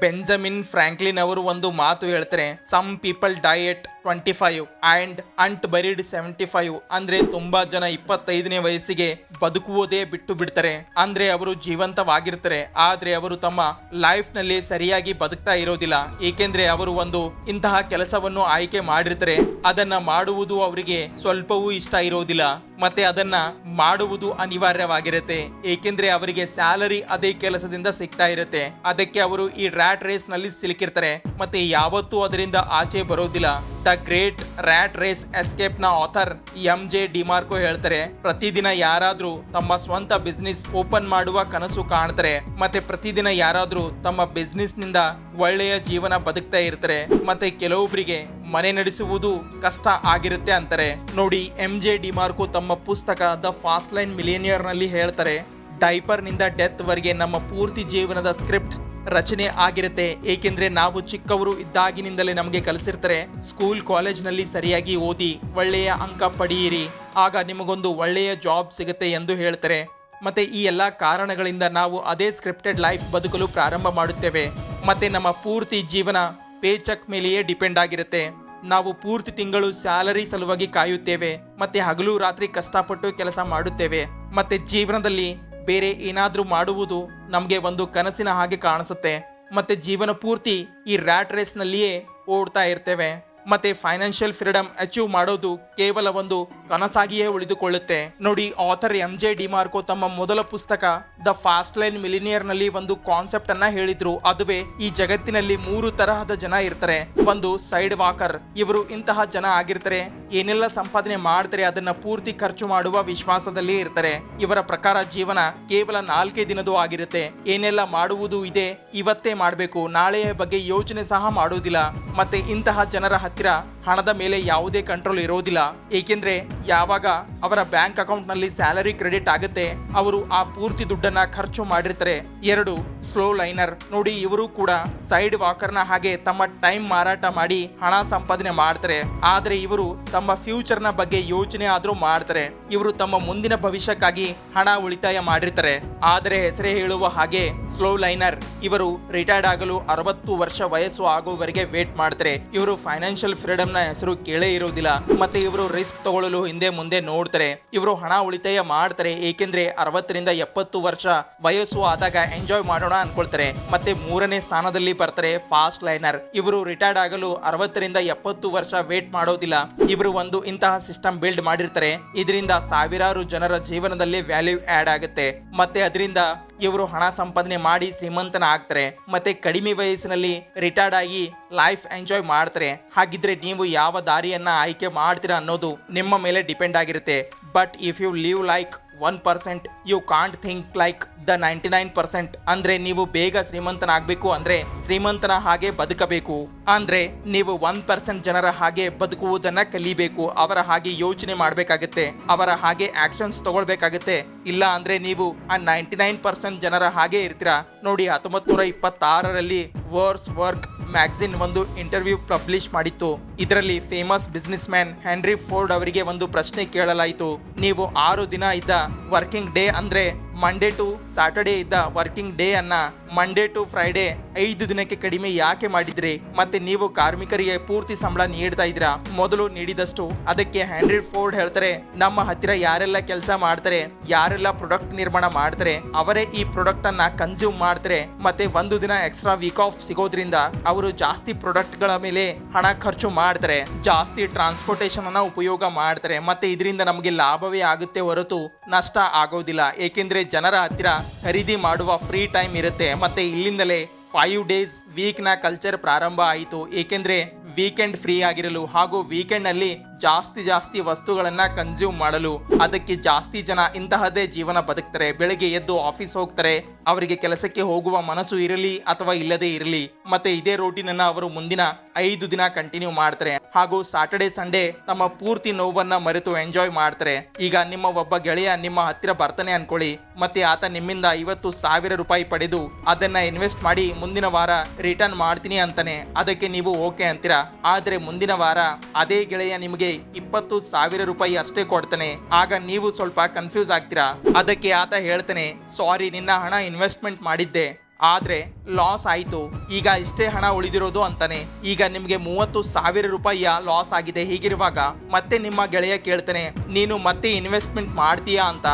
Benjamin Franklin ಅವರು ಒಂದು ಮಾತು ಹೇಳ್ತಾರೆ, some people die at 25 and aren't buried 75. ಅಂದ್ರೆ ತುಂಬಾ ಜನ 25ನೇ ವಯಸ್ಸಿಗೆ ಬದುಕುವುದೇ ಬಿಟ್ಟು ಬಿಡ್ತಾರೆ. ಅಂದ್ರೆ ಅವರು ಜೀವಂತವಾಗಿರ್ತಾರೆ, ಆದ್ರೆ ಅವರು ತಮ್ಮ ಲೈಫ್ ನಲ್ಲಿ ಸರಿಯಾಗಿ ಬದುಕ್ತಾ ಇರೋದಿಲ್ಲ. ಏಕೆಂದ್ರೆ ಅವರು ಒಂದು ಇಂತಹ ಕೆಲಸವನ್ನು ಆಯ್ಕೆ ಮಾಡಿರ್ತಾರೆ, ಅದನ್ನ ಮಾಡುವುದು ಅವರಿಗೆ ಸ್ವಲ್ಪವೂ ಇಷ್ಟ ಇರೋದಿಲ್ಲ, ಮತ್ತೆ ಅದನ್ನ ಮಾಡುವುದು ಅನಿವಾರ್ಯವಾಗಿರುತ್ತೆ. ಏಕೆಂದ್ರೆ ಅವರಿಗೆ ಸ್ಯಾಲರಿ ಅದೇ ಕೆಲಸದಿಂದ ಸಿಗ್ತಾ ಇರುತ್ತೆ. ಅದಕ್ಕೆ ಅವರು ಈ ರ್ಯಾಟ್ ರೇಸ್ ನಲ್ಲಿ ಸಿಲುಕಿರ್ತಾರೆ, ಮತ್ತೆ ಯಾವತ್ತೂ ಅದರಿಂದ ಆಚೆ ಬರೋದಿಲ್ಲ. The great rat race escape ನ ಆಥರ್ MJ ಡಿಮಾರ್ಕೋ ಹೇಳ್ತಾರೆ, ಪ್ರತಿದಿನ ಯಾರಾದ್ರೂ ತಮ್ಮ ಸ್ವಂತ ಬಿಸ್ನೆಸ್ ಓಪನ್ ಮಾಡುವ ಕನಸು ಕಾಣ್ತಾರೆ, ಮತ್ತೆ ಪ್ರತಿದಿನ ಯಾರಾದ್ರೂ ತಮ್ಮ ಬಿಸ್ನೆಸ್ ನಿಂದ ಒಳ್ಳೆಯ ಜೀವನ ಬದುಕ್ತಾ ಇರ್ತಾರೆ, ಮತ್ತೆ ಕೆಲವೊಬ್ಬರಿಗೆ ಮನೆ ನಡೆಸುವುದು ಕಷ್ಟ ಆಗಿರುತ್ತೆ ಅಂತಾರೆ. ನೋಡಿ, MJ ಡಿಮಾರ್ಕೋ ತಮ್ಮ ಪುಸ್ತಕ ದ ಫಾಸ್ಟ್ ಲೈನ್ ಮಿಲಿಯನಿಯರ್ ನಲ್ಲಿ ಹೇಳ್ತಾರೆ, ಡೈಪರ್ ನಿಂದ ಡೆತ್ ವರೆಗೆ ನಮ್ಮ ಪೂರ್ತಿ ಜೀವನದ ಸ್ಕ್ರಿಪ್ಟ್ ರಚನೆ ಆಗಿರುತ್ತೆ. ಏಕೆಂದ್ರೆ ನಾವು ಚಿಕ್ಕವರು ಇದ್ದಾಗಿನಿಂದಲೇ ನಮಗೆ ಕಲಿಸಿರ್ತಾರೆ, ಸ್ಕೂಲ್ ಕಾಲೇಜ್ ನಲ್ಲಿ ಸರಿಯಾಗಿ ಓದಿ ಒಳ್ಳೆಯ ಅಂಕ ಪಡೆಯಿರಿ, ಆಗ ನಿಮಗೊಂದು ಒಳ್ಳೆಯ ಜಾಬ್ ಸಿಗುತ್ತೆ ಎಂದು ಹೇಳ್ತಾರೆ. ಮತ್ತೆ ಈ ಎಲ್ಲ ಕಾರಣಗಳಿಂದ ನಾವು ಅದೇ ಸ್ಕ್ರಿಪ್ಟೆಡ್ ಲೈಫ್ ಬದುಕಲು ಪ್ರಾರಂಭ ಮಾಡುತ್ತೇವೆ. ಮತ್ತೆ ನಮ್ಮ ಪೂರ್ತಿ ಜೀವನ ಪೇ ಚೆಕ್ ಮೇಲೆಯೇ ಡಿಪೆಂಡ್ ಆಗಿರುತ್ತೆ. ನಾವು ಪೂರ್ತಿ ತಿಂಗಳು ಸ್ಯಾಲರಿ ಸಲುವಾಗಿ ಕಾಯುತ್ತೇವೆ, ಮತ್ತೆ ಹಗಲು ರಾತ್ರಿ ಕಷ್ಟಪಟ್ಟು ಕೆಲಸ ಮಾಡುತ್ತೇವೆ. ಮತ್ತೆ ಜೀವನದಲ್ಲಿ ಬೇರೆ ಏನಾದ್ರೂ ಮಾಡುವುದು ನಮಗೆ ಒಂದು ಕನಸಿನ ಹಾಗೆ ಕಾಣಿಸುತ್ತೆ. ಮತ್ತೆ ಜೀವನ ಪೂರ್ತಿ ಈ ರ್ಯಾಟ್ ರೇಸ್ ನಲ್ಲಿಯೇ ಓಡ್ತಾ ಇರ್ತೇವೆ. ಮತ್ತೆ ಫೈನಾನ್ಷಿಯಲ್ ಫ್ರೀಡಮ್ ಅಚೀವ್ ಮಾಡೋದು ಕೇವಲ ಒಂದು ಕನಸಾಗಿಯೇ ಉಳಿದುಕೊಳ್ಳುತ್ತೆ. ನೋಡಿ, ಆಥರ್ MJ ಡಿಮಾರ್ಕೋ ತಮ್ಮ ಮೊದಲ ಪುಸ್ತಕ ದ ಫಾಸ್ಟ್ ಲೈನ್ ಮಿಲಿನಿಯರ್ ನಲ್ಲಿ ಒಂದು ಕಾನ್ಸೆಪ್ಟ್ ಅನ್ನ ಹೇಳಿದ್ರು. ಅದುವೇ, ಈ ಜಗತ್ತಿನಲ್ಲಿ 3 ತರಹದ ಜನ ಇರ್ತಾರೆ. ಒಂದು ಸೈಡ್ ವಾಕರ್, ಇವರು ಇಂತಹ ಜನ ಆಗಿರ್ತಾರೆ, ಏನೆಲ್ಲ ಸಂಪಾದನೆ ಮಾಡ್ತಾರೆ ಅದನ್ನ ಪೂರ್ತಿ ಖರ್ಚು ಮಾಡುವ ವಿಶ್ವಾಸದಲ್ಲಿ ಇರ್ತಾರೆ. ಇವರ ಪ್ರಕಾರ ಜೀವನ ಕೇವಲ 4 ದಿನದೂ ಆಗಿರುತ್ತೆ. ಏನೆಲ್ಲ ಮಾಡುವುದು ಇದೆ ಇವತ್ತೇ ಮಾಡಬೇಕು, ನಾಳೆಯ ಬಗ್ಗೆ ಯೋಚನೆ ಸಹ ಮಾಡುವುದಿಲ್ಲ. ಮತ್ತೆ ಇಂತಹ ಜನರ ಹತ್ತಿರ ಹಣದ ಮೇಲೆ ಯಾವುದೇ ಕಂಟ್ರೋಲ್ ಇರೋದಿಲ್ಲ. ಏಕೆಂದ್ರೆ ಯಾವಾಗ ಅವರ ಬ್ಯಾಂಕ್ ಅಕೌಂಟ್ ನಲ್ಲಿ ಸ್ಯಾಲರಿ ಕ್ರೆಡಿಟ್ ಆಗುತ್ತೆ, ಅವರು ಆ ಪೂರ್ತಿ ದುಡ್ಡನ್ನ ಖರ್ಚು ಮಾಡಿರ್ತಾರೆ. 2 ಸ್ಲೋ ಲೈನರ್, ನೋಡಿ, ಇವರು ಕೂಡ ಸೈಡ್ ವಾಕರ್ನ ಹಾಗೆ ತಮ್ಮ ಟೈಮ್ ಮಾರಾಟ ಮಾಡಿ ಹಣ ಸಂಪಾದನೆ ಮಾಡ್ತಾರೆ. ಆದ್ರೆ ಇವರು ತಮ್ಮ ಫ್ಯೂಚರ್ ನ ಬಗ್ಗೆ ಯೋಚನೆ ಆದ್ರೂ ಮಾಡ್ತಾರೆ. ಇವರು ತಮ್ಮ ಮುಂದಿನ ಭವಿಷ್ಯಕ್ಕಾಗಿ ಹಣ ಉಳಿತಾಯ ಮಾಡಿರ್ತಾರೆ. ಆದರೆ ಹೆಸರೇ ಹೇಳುವ ಹಾಗೆ ಸ್ಲೋ ಲೈನರ್, ಇವರು ರಿಟೈರ್ಡ್ ಆಗಲು 60 ವರ್ಷ ವಯಸ್ಸು ಆಗುವವರೆಗೆ ವೇಟ್ ಮಾಡ್ತಾರೆ. ಇವರು ಫೈನಾನ್ಷಿಯಲ್ ಫ್ರೀಡಮ್ ನ ಹೆಸರು ಕೇಳೇ ಇರುವುದಿಲ್ಲ, ಮತ್ತೆ ಇವರು ರಿಸ್ಕ್ ತಗೊಳ್ಳಲು ಹಿಂದೆ ಮುಂದೆ ನೋಡ್ತಾರೆ. ಇವರು ಹಣ ಉಳಿತಾಯ ಮಾಡ್ತಾರೆ, ಏಕೆಂದ್ರೆ 60 ರಿಂದ 70 ವರ್ಷ ವಯಸ್ಸು ಆದಾಗ ಎಂಜಾಯ್ ಮಾಡೋಣ ಅನ್ಕೊಳ್ತಾರೆ. ಮತ್ತೆ 3ನೇ ಸ್ಥಾನದಲ್ಲಿ ಬರ್ತಾರೆ ಫಾಸ್ಟ್ ಲೈನರ್. ಇವರು ರಿಟೈರ್ಡ್ ಆಗಲು 60 ರಿಂದ 70 ವರ್ಷ ವೇಟ್ ಮಾಡೋದಿಲ್ಲ. ಇವರು ಒಂದು ಇಂತಹ ಸಿಸ್ಟಮ್ ಬಿಲ್ಡ್ ಮಾಡಿರ್ತಾರೆ, ಇದರಿಂದ ಸಾವಿರಾರು ಜನರ ಜೀವನದಲ್ಲಿ ವ್ಯಾಲ್ಯೂ ಆಡ್ ಆಗುತ್ತೆ. ಮತ್ತೆ ಅದರಿಂದ ಇವರು ಹಣ ಸಂಪಾದನೆ ಮಾಡಿ ಶ್ರೀಮಂತನ ಆಗ್ತಾರೆ. ಮತ್ತೆ ಕಡಿಮೆ ವಯಸ್ಸಿನಲ್ಲಿ ರಿಟೈರ್ಡ್ ಆಗಿ ಲೈಫ್ ಎಂಜಾಯ್ ಮಾಡ್ತಾರೆ. ಹಾಗಿದ್ರೆ ನೀವು ಯಾವ ದಾರಿಯನ್ನ ಆಯ್ಕೆ ಮಾಡ್ತೀರಾ ಅನ್ನೋದು ನಿಮ್ಮ ಮೇಲೆ ಡಿಪೆಂಡ್ ಆಗಿರುತ್ತೆ. But if you live like 1%, you can't think like the 99%. ಅಂದ್ರೆ ನೀವು ಬೇಗ ಶ್ರೀಮಂತನಾಗಬೇಕು ಅಂದ್ರೆ ಶ್ರೀಮಂತನ ಹಾಗೆ ಬದುಕಬೇಕು. ಅಂದ್ರೆ ನೀವು 1% ಜನರ ಹಾಗೆ ಬದುಕುವುದನ್ನ ಕಲಿಬೇಕು. ಅವರ ಹಾಗೆ ಯೋಚನೆ ಮಾಡ್ಬೇಕಾಗತ್ತೆ, ಅವರ ಹಾಗೆ ಆಕ್ಷನ್ಸ್ ತಗೊಳ್ಬೇಕಾಗತ್ತೆ. ಇಲ್ಲ ಅಂದ್ರೆ ನೀವು ಆ 99% ಜನರ ಹಾಗೆ ಇರ್ತೀರಾ. ನೋಡಿ, 1926ರಲ್ಲಿ ವರ್ಸ್ ವರ್ಕ್ ಮ್ಯಾಗಝಿನ್ ಒಂದು ಇಂಟರ್ವ್ಯೂ ಪಬ್ಲಿಷ್ ಮಾಡಿತ್ತು. ಇದರಲ್ಲಿ famous business man henry Ford ಅವರಿಗೆ ಒಂದು ಪ್ರಶ್ನೆ ಕೇಳಲಾಯಿತು, ನೀವು 6 ದಿನ ಇದ್ದ ವರ್ಕಿಂಗ್ ಡೇ ಅಂದ್ರೆ ಮಂಡೇ ಟು ಸ್ಯಾಟರ್ಡೇ ಇದ್ದ ವರ್ಕಿಂಗ್ ಡೇ ಅನ್ನ ಮಂಡೇ ಟು ಫ್ರೈಡೇ 5 ದಿನಕ್ಕೆ ಕಡಿಮೆ ಯಾಕೆ ಮಾಡಿದ್ರಿ? ಮತ್ತೆ ನೀವು ಕಾರ್ಮಿಕರಿಗೆ ಪೂರ್ತಿ ಸಂಬಳ ನೀಡ್ತಾ ಇದ್ದೀರಾ ಮೊದಲು ನೀಡಿದಷ್ಟು? ಅದಕ್ಕೆ ಹೆನ್ರಿ ಫೋರ್ಡ್ ಹೇಳ್ತಾರೆ, ನಮ್ಮ ಹತ್ತಿರ ಯಾರೆಲ್ಲ ಕೆಲಸ ಮಾಡ್ತಾರೆ, ಯಾರೆಲ್ಲ ಪ್ರಾಡಕ್ಟ್ ನಿರ್ಮಾಣ ಮಾಡ್ತಾರೆ, ಅವರೇ ಈ ಪ್ರಾಡಕ್ಟ್ ಅನ್ನ ಕನ್ಸ್ಯೂಮ್ ಮಾಡ್ತಾರೆ. ಮತ್ತೆ 1 ದಿನ ಎಕ್ಸ್ಟ್ರಾ ವೀಕ್ ಆಫ್ ಸಿಗೋದ್ರಿಂದ ಅವರು ಜಾಸ್ತಿ ಪ್ರಾಡಕ್ಟ್ ಗಳ ಮೇಲೆ ಹಣ ಖರ್ಚು ಮಾಡ್ತಾರೆ, ಜಾಸ್ತಿ ಟ್ರಾನ್ಸ್ಪೋರ್ಟೇಷನ್ ಅನ್ನ ಉಪಯೋಗ ಮಾಡ್ತಾರೆ. ಮತ್ತೆ ಇದರಿಂದ ನಮಗೆ ಲಾಭವೇ ಆಗುತ್ತೆ ಹೊರತು ನಷ್ಟ ಆಗೋದಿಲ್ಲ. ಏಕೆಂದ್ರೆ ಜನರ ಹತ್ತಿರ ಖರೀದಿ ಮಾಡುವ ಫ್ರೀ ಟೈಮ್ ಇರುತ್ತೆ. ಮತ್ತೆ ಇಲ್ಲಿಂದಲೇ 5 ಡೇಸ್ ವೀಕ್ ನ ಕಲ್ಚರ್ ಪ್ರಾರಂಭ ಆಯಿತು. ಏಕೆಂದ್ರೆ ವೀಕೆಂಡ್ ಫ್ರೀ ಆಗಿರಲು ಹಾಗೂ ವೀಕೆಂಡ್ ನಲ್ಲಿ ಜಾಸ್ತಿ ವಸ್ತುಗಳನ್ನ ಕನ್ಸ್ಯೂಮ್ ಮಾಡಲು. ಅದಕ್ಕೆ ಜಾಸ್ತಿ ಜನ ಇಂತಹದೇ ಜೀವನ ಬದುಕ್ತಾರೆ. ಬೆಳಗ್ಗೆ ಎದ್ದು ಆಫೀಸ್ ಹೋಗ್ತಾರೆ, ಅವರಿಗೆ ಕೆಲಸಕ್ಕೆ ಹೋಗುವ ಮನಸ್ಸು ಇರಲಿ ಅಥವಾ ಇಲ್ಲದೆ ಇರಲಿ. ಮತ್ತೆ ಇದೇ ರೂಟೀನ್ ಅನ್ನ ಅವರು ಮುಂದಿನ 5 ದಿನ ಕಂಟಿನ್ಯೂ ಮಾಡ್ತಾರೆ. ಹಾಗೂ ಸಾಟರ್ಡೆ ಸಂಡೇ ತಮ್ಮ ಪೂರ್ತಿ ನೋವನ್ನ ಮರೆತು ಎಂಜಾಯ್ ಮಾಡ್ತಾರೆ. ಈಗ ನಿಮ್ಮ ಒಬ್ಬ ಗೆಳೆಯ ನಿಮ್ಮ ಹತ್ತಿರ ಬರ್ತಾನೆ ಅನ್ಕೊಳ್ಳಿ, ಮತ್ತೆ ಆತ ನಿಮ್ಮಿಂದ 50,000 ರೂಪಾಯಿ ಪಡೆದು ಅದನ್ನ ಇನ್ವೆಸ್ಟ್ ಮಾಡಿ ಮುಂದಿನ ವಾರ ರಿಟರ್ನ್ ಮಾಡ್ತೀನಿ ಅಂತಾನೆ. ಅದಕ್ಕೆ ನೀವು ಓಕೆ ಅಂತೀರಾ. ಆದ್ರೆ ಮುಂದಿನ ವಾರ ಅದೇ ಗೆಳೆಯ ನಿಮಗೆ 20,000 ರೂಪಾಯಿ ಅಷ್ಟೇ ಕೊಡ್ತಾನೆ. ಆಗ ನೀವು ಸ್ವಲ್ಪ ಕನ್ಫ್ಯೂಸ್ ಆಗ್ತೀರಾ. ಅದಕ್ಕೆ ಆತ ಹೇಳ್ತಾನೆ, ಸಾರಿ, ನಿನ್ನ ಹಣ ಇನ್ವೆಸ್ಟ್ಮೆಂಟ್ ಮಾಡಿದ್ದೆ, ಆದ್ರೆ ಲಾಸ್ ಆಯ್ತು, ಈಗ ಇಷ್ಟೇ ಹಣ ಉಳಿದಿರೋದು ಅಂತಾನೆ. ಈಗ ನಿಮ್ಗೆ 30,000 ರೂಪಾಯಿಯ ಲಾಸ್ ಆಗಿದೆ. ಹೀಗಿರುವಾಗ ಮತ್ತೆ ನಿಮ್ಮ ಗೆಳೆಯ ಕೇಳ್ತಾನೆ, ನೀನು ಮತ್ತೆ ಇನ್ವೆಸ್ಟ್ಮೆಂಟ್ ಮಾಡ್ತೀಯಾ ಅಂತ.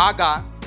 ಆಗ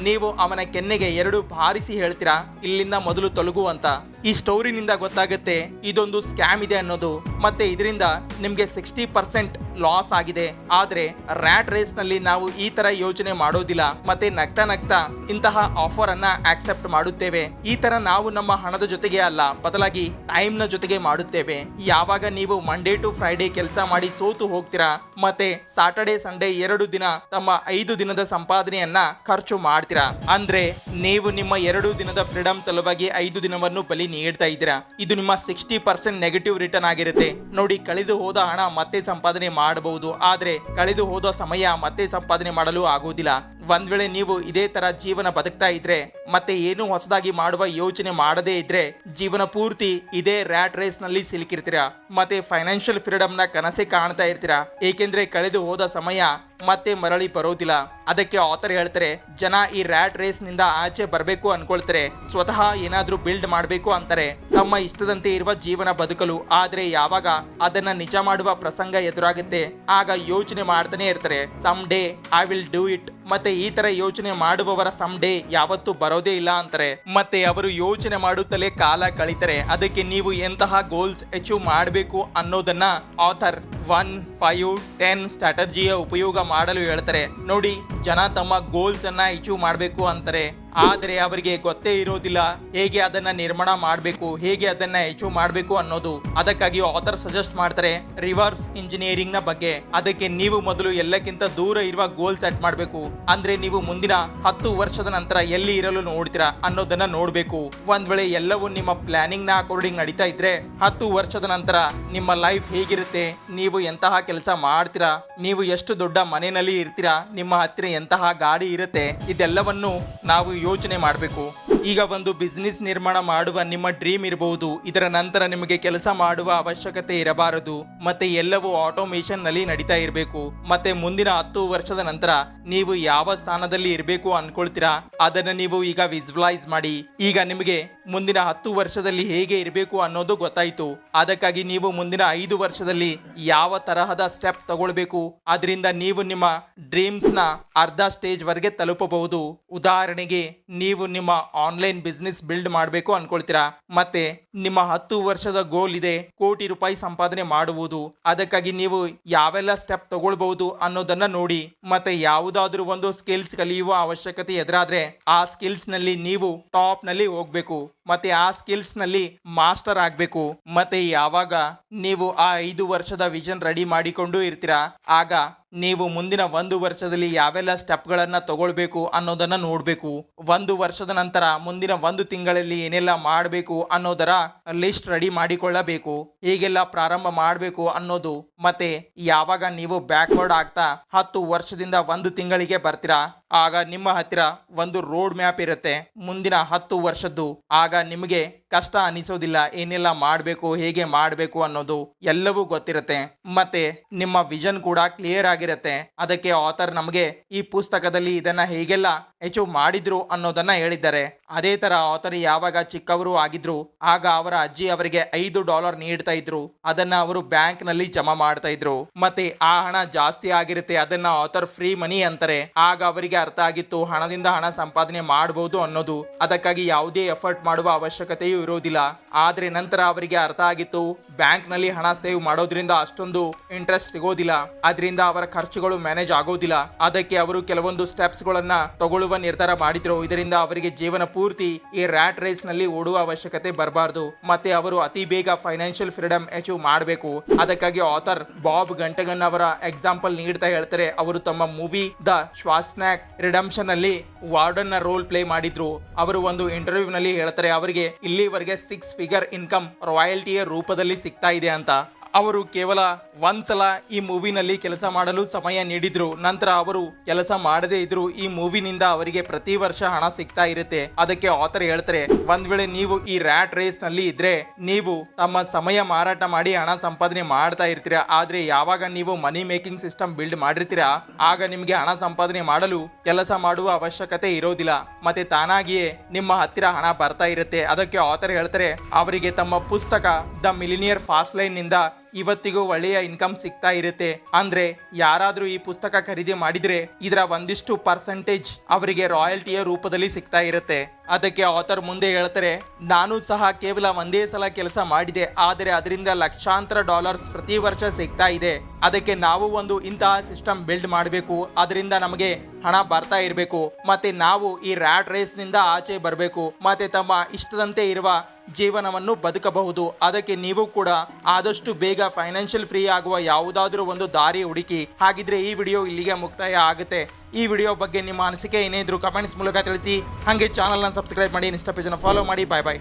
ನೀವು ಅವನ ಕೆನ್ನೆಗೆ 2 ಬಾರಿಸಿ ಹೇಳ್ತೀರಾ, ಇಲ್ಲಿಂದ ಮೊದಲು ತೊಲಗು ಅಂತ. ಈ ಸ್ಟೋರಿನಿಂದ ಗೊತ್ತಾಗುತ್ತೆ ಇದೊಂದು ಸ್ಕ್ಯಾಮ್ ಇದೆ ಅನ್ನೋದು. ಮತ್ತೆ ಇದರಿಂದ ನಿಮ್ಗೆ 60% ಲಾಸ್ ಆಗಿದೆ. ಆದ್ರೆ ರ್ಯಾಟ್ ರೇಸ್ ನಲ್ಲಿ ನಾವು ಈ ತರ ಯೋಚನೆ ಮಾಡೋದಿಲ್ಲ. ಮತ್ತೆ ನಗ್ತಾ ನಗ್ತಾ ಇಂತಹ ಆಫರ್ ಅನ್ನ ಆಕ್ಸೆಪ್ಟ್ ಮಾಡುತ್ತೇವೆ. ಈ ತರ ನಾವು ನಮ್ಮ ಹಣದ ಜೊತೆಗೆ ಅಲ್ಲ, ಬದಲಾಗಿ ಟೈಮ್ ನ ಜೊತೆಗೆ ಮಾಡುತ್ತೇವೆ. ಯಾವಾಗ ನೀವು ಮಂಡೇ ಟು ಫ್ರೈಡೇ ಕೆಲಸ ಮಾಡಿ ಸೋತು ಹೋಗ್ತೀರಾ, ಮತ್ತೆ ಸಾಟರ್ಡೆ ಸಂಡೇ 2 ದಿನ ತಮ್ಮ 5 ದಿನದ ಸಂಪಾದನೆಯನ್ನ ಖರ್ಚು ಮಾಡ್ತೀರಾ, ಅಂದ್ರೆ ನೀವು ನಿಮ್ಮ 2 ದಿನದ ಫ್ರೀಡಮ್ ಸಲುವಾಗಿ 5 ದಿನವನ್ನು ಬಲಿ ನೀಡ್ತಾ ಇದ್ದೀರಾ. ಇದು ನಿಮ್ಮ 60% ನೆಗೆಟಿವ್ ರಿಟರ್ನ್ ಆಗಿರುತ್ತೆ. ನೋಡಿ, ಕಳೆದು ಹೋದ ಹಣ ಮತ್ತೆ ಸಂಪಾದನೆ ಮಾಡಬಹುದು, ಆದ್ರೆ ಕಳೆದು ಹೋದ ಸಮಯ ಮತ್ತೆ ಸಂಪಾದನೆ ಮಾಡಲು ಆಗುವುದಿಲ್ಲ. ಒಂದ್ ವೇಳೆ ನೀವು ಇದೇ ತರ ಜೀವನ ಬದುಕ್ತಾ ಇದ್ರೆ, ಮತ್ತೆ ಏನು ಹೊಸದಾಗಿ ಮಾಡುವ ಯೋಚನೆ ಮಾಡದೇ ಇದ್ರೆ, ಜೀವನ ಪೂರ್ತಿ ಇದೇ ರ್ಯಾಟ್ ರೇಸ್ ನಲ್ಲಿ ಸಿಲುಕಿರ್ತೀರಾ. ಮತ್ತೆ ಫೈನಾನ್ಷಿಯಲ್ ಫ್ರೀಡಮ್ ನ ಕನಸೆ ಕಾಣ್ತಾ ಇರ್ತೀರಾ, ಏಕೆಂದ್ರೆ ಕಳೆದು ಹೋದ ಸಮಯ ಮತ್ತೆ ಮರಳಿ ಬರೋದಿಲ್ಲ. ಅದಕ್ಕೆ ಆಥರ್ ಹೇಳ್ತಾರೆ, ಜನ ಈ ರ್ಯಾಟ್ ರೇಸ್ ನಿಂದ ಆಚೆ ಬರಬೇಕು ಅನ್ಕೊಳ್ತಾರೆ, ಸ್ವತಃ ಏನಾದ್ರೂ ಬಿಲ್ಡ್ ಮಾಡಬೇಕು ಅಂತಾರೆ, ತಮ್ಮ ಇಷ್ಟದಂತೆ ಇರುವ ಜೀವನ ಬದುಕಲು. ಆದ್ರೆ ಯಾವಾಗ ಅದನ್ನ ನಿಜ ಮಾಡುವ ಪ್ರಸಂಗ ಎದುರಾಗುತ್ತೆ, ಆಗ ಯೋಚನೆ ಮಾಡ್ತಾನೆ ಇರ್ತಾರೆ, some day I will do it. ಮತ್ತೆ ಈ ತರ ಯೋಚನೆ ಮಾಡುವವರ ಸಮ್ ಡೇ ಯಾವತ್ತೂ ಬರೋದೇ ಇಲ್ಲ ಅಂತಾರೆ. ಮತ್ತೆ ಅವರು ಯೋಚನೆ ಮಾಡುತ್ತಲೇ ಕಾಲ ಕಳೀತಾರೆ. ಅದಕ್ಕೆ ನೀವು ಎಂತಹ ಗೋಲ್ಸ್ ಅಚೀವ್ ಮಾಡಬೇಕು ಅನ್ನೋದನ್ನ ಆಥರ್ 1, 5, 10 ಸ್ಟ್ರಾಟಜಿಯ ಉಪಯೋಗ ಮಾಡಲು ಹೇಳ್ತಾರೆ. ನೋಡಿ, ಜನ ತಮ್ಮ ಗೋಲ್ಸ್ ಅನ್ನ ಅಚೀವ್ ಮಾಡಬೇಕು ಅಂತಾರೆ, ಆದರೆ ಅವರಿಗೆ ಗೊತ್ತೇ ಇರೋದಿಲ್ಲ ಹೇಗೆ ಅದನ್ನ ನಿರ್ಮಾಣ ಮಾಡಬೇಕು, ಹೇಗೆ ಅದನ್ನ ಅಚೀವ್ ಮಾಡಬೇಕು ಅನ್ನೋದು. ಅದಕ್ಕಾಗಿ ಆಥರ್ ಸಜೆಸ್ಟ್ ಮಾಡ್ತಾರೆ ರಿವರ್ಸ್ ಇಂಜಿನಿಯರಿಂಗ್ ನ ಬಗ್ಗೆ. ಅದಕ್ಕೆ ನೀವು ಮೊದಲು ಎಲ್ಲಕ್ಕಿಂತ ದೂರ ಇರುವ ಗೋಲ್ ಸೆಟ್ ಮಾಡಬೇಕು. ಅಂದ್ರೆ ನೀವು ಮುಂದಿನ 10 ವರ್ಷದ ನಂತರ ಎಲ್ಲಿ ಇರಲು ನೋಡ್ತೀರಾ ಅನ್ನೋದನ್ನ ನೋಡ್ಬೇಕು. ಒಂದ್ ವೇಳೆ ಎಲ್ಲವೂ ನಿಮ್ಮ ಪ್ಲಾನಿಂಗ್ ನ ಅಕಾರ್ಡಿಂಗ್ ನಡೀತಾ ಇದ್ರೆ, 10 ವರ್ಷದ ನಂತರ ನಿಮ್ಮ ಲೈಫ್ ಹೇಗಿರುತ್ತೆ, ನೀವು ಎಂತಹ ಕೆಲಸ ಮಾಡ್ತೀರಾ, ನೀವು ಎಷ್ಟು ದೊಡ್ಡ ಮನೆಯಲ್ಲಿ ಇರ್ತೀರಾ, ನಿಮ್ಮ ಹತ್ತಿರ ಎಂತಹ ಗಾಡಿ ಇರುತ್ತೆ, ಇದೆಲ್ಲವನ್ನು ನಾವು ಯೋಚನೆ ಮಾಡಬೇಕು. ಈಗ ಒಂದು ಬಿಸ್ನೆಸ್ ನಿರ್ಮಾಣ ಮಾಡುವ ನಿಮ್ಮ ಡ್ರೀಮ್ ಇರಬಹುದು. ಇದರ ನಂತರ ನಿಮಗೆ ಕೆಲಸ ಮಾಡುವ ಅವಶ್ಯಕತೆ ಇರಬಾರದು, ಮತ್ತೆ ಎಲ್ಲವೂ ಆಟೋಮೇಷನ್ ನಲ್ಲಿ ನಡೀತಾ ಇರಬೇಕು. ಮತ್ತೆ ಮುಂದಿನ 10 ವರ್ಷದ ನಂತರ ನೀವು ಯಾವ ಸ್ಥಾನದಲ್ಲಿ ಇರಬೇಕು ಅನ್ಕೊಳ್ತೀರಾ, ಅದನ್ನ ನೀವು ಈಗ ವಿಜುವಲೈಸ್ ಮಾಡಿ. ಈಗ ನಿಮಗೆ ಮುಂದಿನ 10 ವರ್ಷದಲ್ಲಿ ಹೇಗೆ ಇರಬೇಕು ಅನ್ನೋದು ಗೊತ್ತಾಯ್ತು. ಅದಕ್ಕಾಗಿ ನೀವು ಮುಂದಿನ 5 ವರ್ಷದಲ್ಲಿ ಯಾವ ತರಹದ ಸ್ಟೆಪ್ ತಗೊಳ್ಬೇಕು, ಅದರಿಂದ ನೀವು ನಿಮ್ಮ ಡ್ರೀಮ್ಸ್ ನ ಅರ್ಧ ಸ್ಟೇಜ್ ವರೆಗೆ ತಲುಪಬಹುದು. ಉದಾಹರಣೆಗೆ, ನೀವು ನಿಮ್ಮ ಆನ್ಲೈನ್ ಬಿಸ್ನೆಸ್ ಬಿಲ್ಡ್ ಮಾಡಬೇಕು ಅನ್ಕೊಳ್ತೀರಾ, ಮತ್ತೆ ನಿಮ್ಮ 10 ವರ್ಷದ ಗೋಲ್ ಇದೆ ಕೋಟಿ ರೂಪಾಯಿ ಸಂಪಾದನೆ ಮಾಡುವುದು. ಅದಕ್ಕಾಗಿ ನೀವು ಯಾವೆಲ್ಲ ಸ್ಟೆಪ್ ತಗೊಳ್ಬಹುದು ಅನ್ನೋದನ್ನ ನೋಡಿ. ಮತ್ತೆ ಯಾವುದಾದ್ರೂ ಒಂದು ಸ್ಕಿಲ್ಸ್ ಕಲಿಯುವ ಅವಶ್ಯಕತೆ ಎದುರಾದ್ರೆ, ಆ ಸ್ಕಿಲ್ಸ್ ನಲ್ಲಿ ನೀವು ಟಾಪ್ ನಲ್ಲಿ ಹೋಗ್ಬೇಕು, ಮತ್ತೆ ಆ ಸ್ಕಿಲ್ಸ್ ನಲ್ಲಿ ಮಾಸ್ಟರ್ ಆಗ್ಬೇಕು. ಮತ್ತೆ ಯಾವಾಗ ನೀವು ಆ 5 ವರ್ಷದ ವಿಷನ್ ರೆಡಿ ಮಾಡಿಕೊಂಡು ಇರ್ತೀರಾ, ಆಗ ನೀವು ಮುಂದಿನ 1 ವರ್ಷದಲ್ಲಿ ಯಾವೆಲ್ಲ ಸ್ಟೆಪ್ಗಳನ್ನ ತಗೊಳ್ಬೇಕು ಅನ್ನೋದನ್ನ ನೋಡ್ಬೇಕು. 1 ವರ್ಷದ ನಂತರ ಮುಂದಿನ 1 ತಿಂಗಳಲ್ಲಿ ಏನೆಲ್ಲ ಮಾಡಬೇಕು ಅನ್ನೋದರ ಲಿಸ್ಟ್ ರೆಡಿ ಮಾಡಿಕೊಳ್ಳಬೇಕು, ಹೇಗೆಲ್ಲ ಪ್ರಾರಂಭ ಮಾಡಬೇಕು ಅನ್ನೋದು. ಮತ್ತೆ ಯಾವಾಗ ನೀವು ಬ್ಯಾಕ್ವರ್ಡ್ ಆಗ್ತಾ 10 ವರ್ಷದಿಂದ 1 ತಿಂಗಳಿಗೆ ಬರ್ತೀರಾ, ಆಗ ನಿಮ್ಮ ಹತ್ತಿರ ಒಂದು ರೋಡ್ ಮ್ಯಾಪ್ ಇರುತ್ತೆ ಮುಂದಿನ 10 ವರ್ಷದ್ದು. ಆಗ ನಿಮಗೆ ಕಷ್ಟ ಅನಿಸೋದಿಲ್ಲ, ಏನೆಲ್ಲ ಮಾಡಬೇಕು, ಹೇಗೆ ಮಾಡಬೇಕು ಅನ್ನೋದು ಎಲ್ಲವೂ ಗೊತ್ತಿರುತ್ತೆ. ಮತ್ತೆ ನಿಮ್ಮ ವಿಷನ್ ಕೂಡ ಕ್ಲಿಯರ್ ಆಗಿರುತ್ತೆ. ಅದಕ್ಕೆ ಆಥರ್ ನಮಗೆ ಈ ಪುಸ್ತಕದಲ್ಲಿ ಇದನ್ನ ಹೇಗೆಲ್ಲ ಅಚೀವ್ ಮಾಡಿದ್ರು ಅನ್ನೋದನ್ನ ಹೇಳಿದ್ದಾರೆ. ಅದೇ ತರ ಆಥರ್ ಯಾವಾಗ ಚಿಕ್ಕವರು ಆಗಿದ್ರು, ಆಗ ಅವರ ಅಜ್ಜಿ ಅವರಿಗೆ $5 ನೀಡ್ತಾ ಇದ್ರು. ಅದನ್ನ ಅವರು ಬ್ಯಾಂಕ್ ನಲ್ಲಿ ಜಮಾ ಮಾಡ್ತಾ ಇದ್ರು. ಮತ್ತೆ ಆ ಹಣ ಜಾಸ್ತಿ ಆಗಿರುತ್ತೆ, ಅದನ್ನ ಆಥರ್ ಫ್ರೀ ಮನಿ ಅಂತಾರೆ. ಆಗ ಅವರಿಗೆ ಅರ್ಥ ಆಗಿತ್ತು ಹಣದಿಂದ ಹಣ ಸಂಪಾದನೆ ಮಾಡಬಹುದು ಅನ್ನೋದು. ಅದಕ್ಕಾಗಿ ಯಾವುದೇ ಎಫರ್ಟ್ ಮಾಡುವ ಅವಶ್ಯಕತೆಯೂ ಇರೋದಿಲ್ಲ. ಆದ್ರೆ ನಂತರ ಅವರಿಗೆ ಅರ್ಥ ಆಗಿತ್ತು ಬ್ಯಾಂಕ್ ನಲ್ಲಿ ಹಣ ಸೇವ್ ಮಾಡೋದ್ರಿಂದ ಅಷ್ಟೊಂದು ಇಂಟ್ರೆಸ್ಟ್ ಸಿಗೋದಿಲ್ಲ, ಅದರಿಂದ ಅವರ ಖರ್ಚುಗಳು ಮ್ಯಾನೇಜ್ ಆಗೋದಿಲ್ಲ. ಅದಕ್ಕೆ ಅವರು ಕೆಲವೊಂದು ಸ್ಟೆಪ್ಸ್ ಗಳನ್ನ ತಗೊಳ್ಳುವ ನಿರ್ಧಾರ ಮಾಡಿದ್ರು. ಇದರಿಂದ ಅವರಿಗೆ ಜೀವನ ಪೂರ್ತಿ ಈ ರ್ಯಾಟ್ ರೇಸ್ ನಲ್ಲಿ ಓಡುವ ಅವಶ್ಯಕತೆ ಬರಬಾರ್ದು. ಮತ್ತೆ ಅವರು ಅತಿ ಬೇಗ ಫೈನಾನ್ಷಿಯಲ್ ಫ್ರೀಡಮ್ ಅಚೀವ್ ಮಾಡಬೇಕು. ಅದಕ್ಕಾಗಿ ಆಥರ್ ಬಾಬ್ ಗಂಟೆಗನ್ ಅವರ ಎಕ್ಸಾಂಪಲ್ ನೀಡ್ತಾ ಹೇಳ್ತಾರೆ. ಅವರು ತಮ್ಮ ಮೂವಿ ದ ಶ್ವಾಸ್ನ್ಯಾಕ್ ರಿಡಂಪ್ಷನ್ ಅಲ್ಲಿ ವಾರ್ಡನ್ ನ ರೋಲ್ ಪ್ಲೇ ಮಾಡಿದ್ರು. ಅವರು ಒಂದು ಇಂಟರ್ವ್ಯೂ ನಲ್ಲಿ ಹೇಳ್ತಾರೆ ಅವರಿಗೆ ಇಲ್ಲಿವರೆಗೆ 6 ಫಿಗರ್ ಇನ್ಕಮ್ ರಾಯಲ್ಟಿಯ ರೂಪದಲ್ಲಿ ಸಿಗ್ತಾ ಇದೆ ಅಂತ. ಅವರು ಕೇವಲ ಒಂದ್ಸಲ ಈ ಮೂವಿನಲ್ಲಿ ಕೆಲಸ ಮಾಡಲು ಸಮಯ ನೀಡಿದ್ರು. ನಂತರ ಅವರು ಕೆಲಸ ಮಾಡದೇ ಇದ್ರು ಈ ಮೂವಿನಿಂದ ಅವರಿಗೆ ಪ್ರತಿ ವರ್ಷ ಹಣ ಸಿಗ್ತಾ ಇರುತ್ತೆ. ಅದಕ್ಕೆ ಆಥರ್ ಹೇಳ್ತಾರೆ, ಒಂದ್ ವೇಳೆ ನೀವು ಈ ರ್ಯಾಟ್ ರೇಸ್ ನಲ್ಲಿ ಇದ್ರೆ ನೀವು ತಮ್ಮ ಸಮಯ ಮಾರಾಟ ಮಾಡಿ ಹಣ ಸಂಪಾದನೆ ಮಾಡ್ತಾ ಇರ್ತೀರಾ. ಆದ್ರೆ ಯಾವಾಗ ನೀವು ಮನಿ ಮೇಕಿಂಗ್ ಸಿಸ್ಟಮ್ ಬಿಲ್ಡ್ ಮಾಡಿರ್ತೀರಾ ಆಗ ನಿಮ್ಗೆ ಹಣ ಸಂಪಾದನೆ ಮಾಡಲು ಕೆಲಸ ಮಾಡುವ ಅವಶ್ಯಕತೆ ಇರೋದಿಲ್ಲ. ಮತ್ತೆ ತಾನಾಗಿಯೇ ನಿಮ್ಮ ಹತ್ತಿರ ಹಣ ಬರ್ತಾ ಇರುತ್ತೆ. ಅದಕ್ಕೆ ಆಥರ್ ಹೇಳ್ತಾರೆ, ಅವರಿಗೆ ತಮ್ಮ ಪುಸ್ತಕ ದ ಮಿಲಿನಿಯರ್ ಫಾಸ್ಟ್ ಲೈನ್ ನಿಂದ ಇವತ್ತಿಗೂ ಒಳ್ಳೆಯ ಇನ್ಕಮ್ ಸಿಗ್ತಾ ಇರುತ್ತೆ. ಅಂದ್ರೆ ಯಾರಾದ್ರೂ ಈ ಪುಸ್ತಕ ಖರೀದಿ ಮಾಡಿದ್ರೆ ಇದರ ಒಂದಿಷ್ಟು ಪರ್ಸೆಂಟೇಜ್ ಅವರಿಗೆ ರಾಯಲ್ಟಿಯ ರೂಪದಲ್ಲಿ ಸಿಗ್ತಾ ಇರುತ್ತೆ. ಅದಕ್ಕೆ ಆಥರ್ ಮುಂದೆ ಹೇಳ್ತಾರೆ, ನಾನು ಸಹ ಕೇವಲ ಒಂದೇ ಸಲ ಕೆಲಸ ಮಾಡಿದೆ, ಆದರೆ ಅದರಿಂದ ಲಕ್ಷಾಂತರ ಡಾಲರ್ಸ್ ಪ್ರತಿ ವರ್ಷ ಸಿಗ್ತಾ ಇದೆ. ಅದಕ್ಕೆ ನಾವು ಒಂದು ಇಂತಹ ಸಿಸ್ಟಮ್ ಬಿಲ್ಡ್ ಮಾಡಬೇಕು, ಅದರಿಂದ ನಮಗೆ ಹಣ ಬರ್ತಾ ಇರಬೇಕು. ಮತ್ತೆ ನಾವು ಈ ರ್ಯಾಟ್ ರೇಸ್ ನಿಂದ ಆಚೆ ಬರಬೇಕು, ಮತ್ತೆ ತಮ್ಮ ಇಷ್ಟದಂತೆ ಇರುವ ಜೀವನವನ್ನು ಬದುಕಬಹುದು. ಅದಕ್ಕೆ ನೀವು ಕೂಡ ಆದಷ್ಟು ಬೇಗ ಫೈನಾನ್ಷಿಯಲ್ ಫ್ರೀ ಆಗುವ ಯಾವುದಾದ್ರೂ ಒಂದು ದಾರಿ ಹುಡುಕಿ. ಹಾಗಿದ್ರೆ ಈ ವಿಡಿಯೋ ಇಲ್ಲಿಗೆ ಮುಕ್ತಾಯ ಆಗುತ್ತೆ. ಈ ವಿಡಿಯೋ ಬಗ್ಗೆ ನಿಮ್ಮ ಅನಿಸಿಕೆ ಏನೇ ಇದ್ರೂ ಕಮೆಂಟ್ಸ್ ಮೂಲಕ ತಿಳಿಸಿ. ಹಾಗೆ ಚಾನಲ್ನ ಸಬ್ಸ್ಕ್ರೈಬ್ ಮಾಡಿ, ಇನ್ಸ್ಟಾ ಪೇಜನ್ನು ಫಾಲೋ ಮಾಡಿ. ಬಾಯ್ ಬಾಯ್.